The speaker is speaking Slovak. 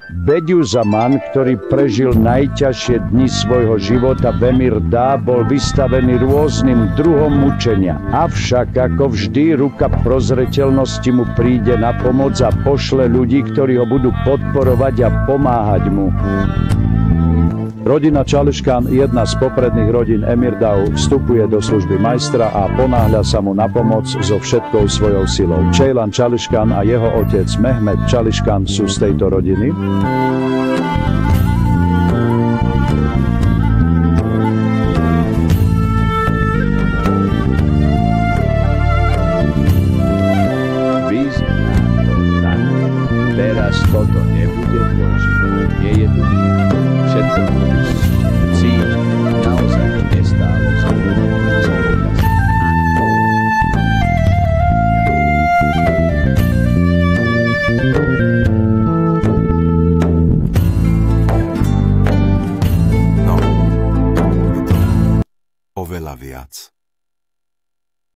Bediu Zaman, ktorý prežil najťažšie dni svojho života v Emirdá, bol vystavený rôznym druhom mučenia. Avšak, ako vždy, ruka prozreteľnosti mu príde na pomoc a pošle ľudí, ktorí ho budú podporovať a pomáhať mu. Rodina Čališkan, jedna z popredných rodín Emirdau, vstupuje do služby majstra a ponáhľa sa mu na pomoc so všetkou svojou silou. Ceylan Čališkan a jeho otec Mehmet Čališkan sú z tejto rodiny. Tak, teraz toto nebude tvoj život. Nie je tu nič. Všetko cíť, naozaj nestálo za to. No, je to oveľa viac.